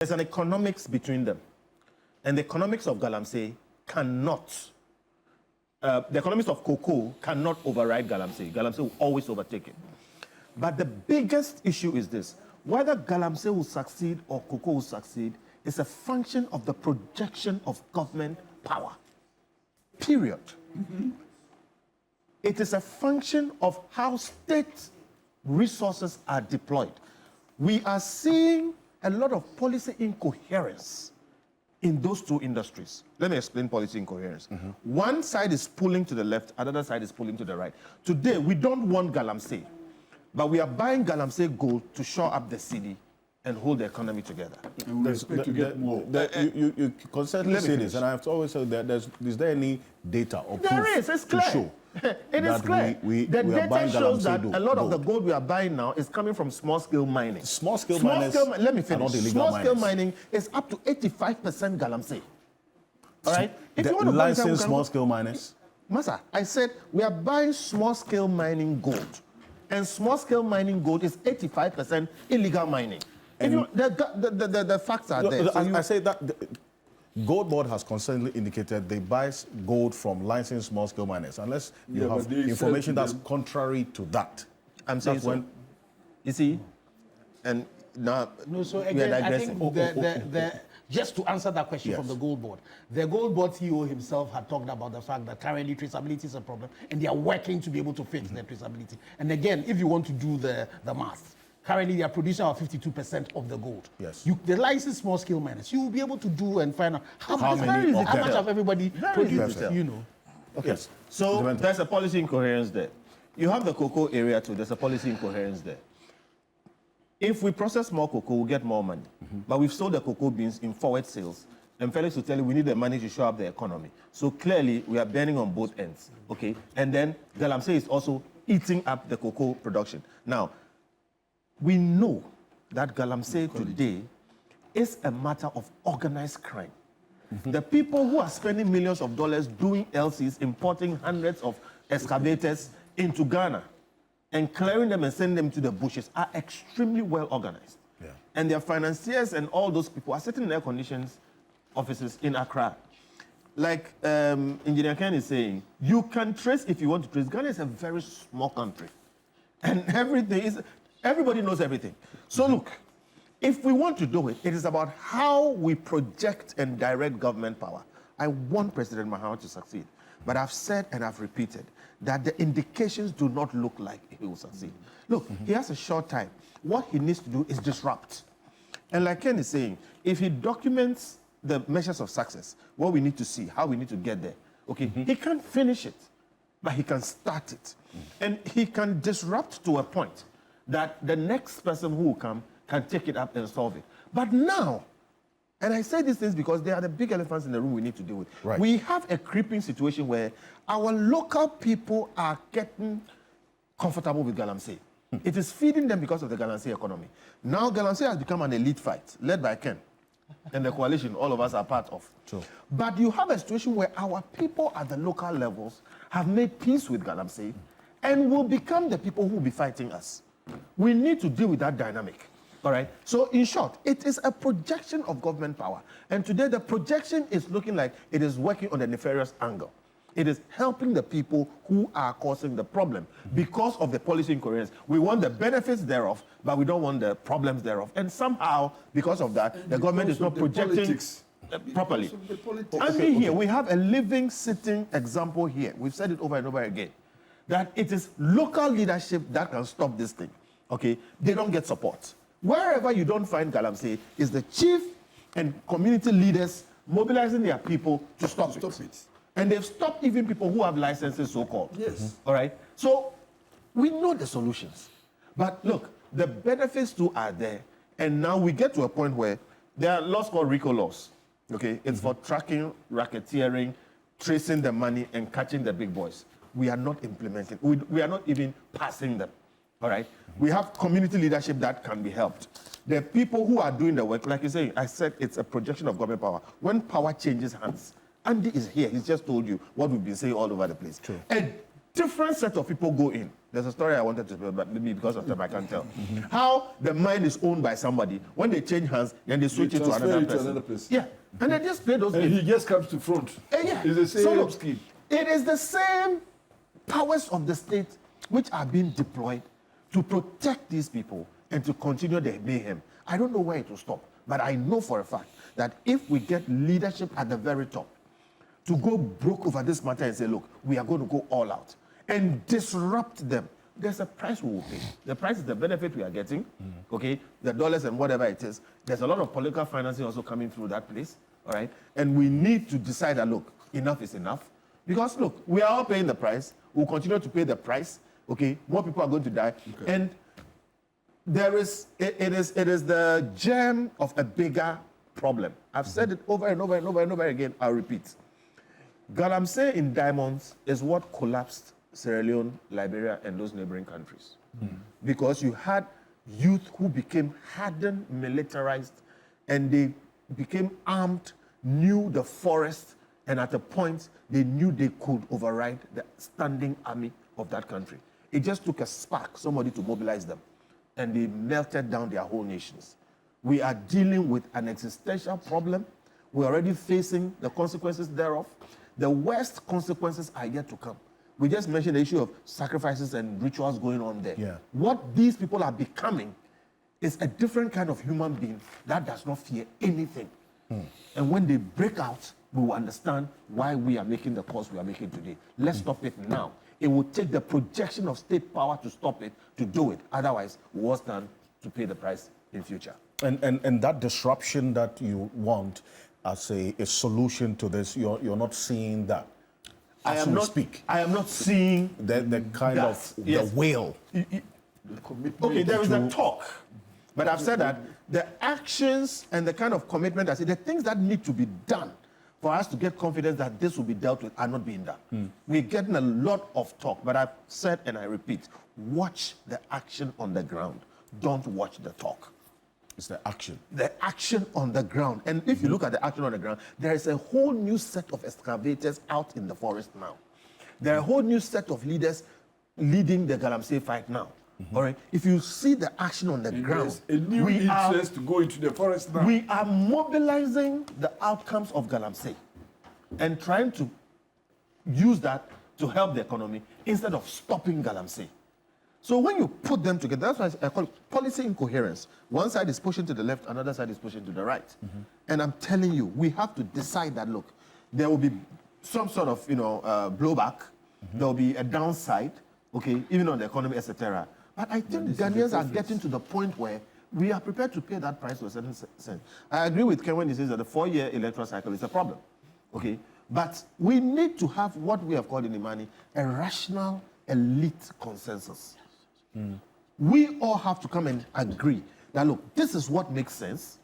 There's an economics between them. And the economics of Galamsey cannot, the economics of cocoa cannot override Galamsey. Galamsey will always overtake it. But the biggest issue is this. Whether Galamsey will succeed or cocoa will succeed is a function of the projection of government power. Period. It is a function of how state resources are deployed. We are seeing a lot of policy incoherence in those two industries. Let me explain policy incoherence. One side is pulling to the left, another side is pulling to the right. Today, we don't want Galamsey, but we are buying Galamsey gold to shore up the city and hold the economy together. And we expect to get more. You constantly say this, and I've always said that is there any data or proof it's clear. to show it is clear. The data shows that a lot of the gold we are buying now is coming from small-scale mining. Small-scale miners let me finish. Small-scale miners. mining is up to 85% Galamsey. All right? If you want to license small-scale miners? Massa, I said we are buying small-scale mining gold. And small-scale mining gold is 85% illegal mining. If you, the facts are there. I say that the Gold Board has constantly indicated they buy gold from licensed small-scale miners, unless you have information that's contrary to that. I'm saying so. You see, and now no. So again, I think just to answer that question from the Gold Board, the Gold Board CEO himself had talked about the fact that currently traceability is a problem, and they are working to be able to fix the traceability. And again, if you want to do the math. Currently, they are producing about 52% of the gold. Yes. The licensed small-scale miners, you will be able to do and find out how much of everybody produces, you know. Okay, so there's a policy incoherence there. You have the cocoa area too, there's a policy incoherence there. If we process more cocoa, we'll get more money. But we've sold the cocoa beans in forward sales. And Felix will tell you we need the money to show up the economy. So clearly, we are burning on both ends, okay? And then Galamsey is also eating up the cocoa production. Now, we know that Galamsey today is a matter of organized crime. The people who are spending millions of dollars doing LCs, importing hundreds of excavators into Ghana and clearing them and sending them to the bushes are extremely well organized. And their financiers and all those people are sitting in air conditioned offices in Accra. Like Engineer Ken is saying, you can trace if you want to trace. Ghana is a very small country. And everything is... Everybody knows everything. So look, if we want to do it, it is about how we project and direct government power. I want President Mahama to succeed. But I've said and I've repeated that the indications do not look like he will succeed. Look, he has a short time. What he needs to do is disrupt. And like Ken is saying, if he documents the measures of success, what we need to see, how we need to get there, okay, he can't finish it, but he can start it. And he can disrupt to a point that the next person who will come can take it up and solve it. But now, and I say these things because they are the big elephants in the room we need to deal with. Right. We have a creeping situation where our local people are getting comfortable with Galamsey. It is feeding them because of the Galamsey economy. Now Galamsey has become an elite fight, led by Ken and the coalition all of us are part of. Sure. But you have a situation where our people at the local levels have made peace with Galamsey and will become the people who will be fighting us. We need to deal with that dynamic, all right? So in short, it is a projection of government power. And today the projection is looking like it is working on a nefarious angle. It is helping the people who are causing the problem because of the policy incoherence. We want the benefits thereof, but we don't want the problems thereof. And somehow, because of that, the government is not projecting properly. I mean, here, we have a living, sitting example here. We've said it over and over again, that it is local leadership that can stop this thing. Okay, they don't get support. Wherever you don't find Galamsey is the chief and community leaders mobilizing their people to stop it. And they've stopped even people who have licenses, so-called. Yes. All right? So we know the solutions. But look, the benefits too are there. And now we get to a point where there are laws called RICO laws. Okay? It's for tracking, racketeering, tracing the money, and catching the big boys. We are not implementing. We are not even passing them. All right? We have community leadership that can be helped. The people who are doing the work, like you say, I said it's a projection of government power. When power changes hands, Andy is here. He's just told you what we've been saying all over the place. True. And different set of people go in. There's a story I wanted to tell, but maybe because of time I can't tell. How the mine is owned by somebody. When they change hands, then they switch it to another person. Yeah, and they just play those and games. he just comes to front. Yeah. It's the same So look, scheme. it is the same powers of the state which are being deployed to protect these people and to continue their mayhem. I don't know where it will stop, but I know for a fact that if we get leadership at the very top to go broke over this matter and say, look, we are going to go all out and disrupt them, there's a price we will pay. The price is the benefit we are getting, okay? The dollars and whatever it is. There's a lot of political financing also coming through that place, all right? And we need to decide that, look, enough is enough. Because, look, we are all paying the price. We'll continue to pay the price, okay? More people are going to die. Okay. And it is the germ of a bigger problem. I've said it over and over and over and over again. I'll repeat. Galamsey in diamonds is what collapsed Sierra Leone, Liberia, and those neighboring countries. Because you had youth who became hardened, militarized, and they became armed, knew the forest, and at a point, they knew they could override the standing army of that country. It just took a spark, somebody to mobilize them, and they melted down their whole nations. We are dealing with an existential problem. We're already facing the consequences thereof. The worst consequences are yet to come. We just mentioned the issue of sacrifices and rituals going on there. Yeah. What these people are becoming is a different kind of human being that does not fear anything. And when they break out, we will understand why we are making the calls we are making today. Let's stop it now. It will take the projection of state power to stop it, to do it. Otherwise, we will stand to pay the price in future. And that disruption that you want as a solution to this, you're not seeing that. I am not seeing the kind that. of Yes. the will. Okay, there is a talk, but I've said that the actions and the kind of commitment, I say the things that need to be done for us to get confidence that this will be dealt with are not being done. We're getting a lot of talk, but I've said and I repeat, watch the action on the ground. Don't watch the talk. It's the action. The action on the ground. And if you look at the action on the ground, there is a whole new set of excavators out in the forest now. There are a whole new set of leaders leading the Galamsey fight now. All right. If you see the action on the ground, There's a new interest to go into the forest now. we are mobilizing the outcomes of Galamsey and trying to use that to help the economy instead of stopping Galamsey. So when you put them together, that's why I call it policy incoherence. One side is pushing to the left, another side is pushing to the right. And I'm telling you, we have to decide that, look, there will be some sort of, blowback. There will be a downside, okay, even on the economy, etc. But I think Ghanaians are getting to the point where we are prepared to pay that price to a certain extent. I agree with Ken when he says that the 4-year electoral cycle is a problem, okay? But we need to have what we have called in Imani a rational elite consensus. We all have to come and agree that, look, this is what makes sense,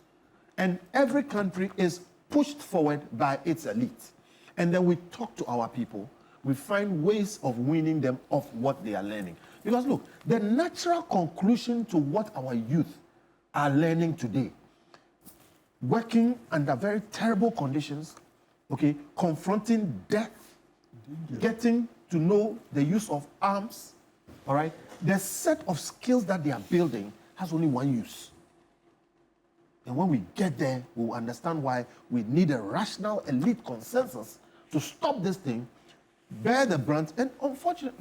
and every country is pushed forward by its elite. And then we talk to our people, we find ways of winning them off what they are learning. Because look, the natural conclusion to what our youth are learning today, working under very terrible conditions, okay, confronting death, getting to know the use of arms, all right, the set of skills that they are building has only one use. And when we get there, we will understand why we need a rational elite consensus to stop this thing, bear the brunt, and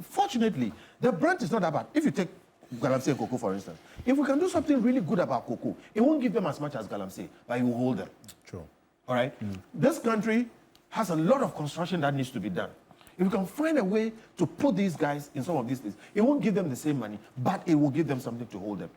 fortunately, the brunt is not that bad. If you take Galamsey and cocoa, for instance, if we can do something really good about cocoa, it won't give them as much as Galamsey, but it will hold them. True. All right? This country has a lot of construction that needs to be done. If we can find a way to put these guys in some of these things, it won't give them the same money, but it will give them something to hold them.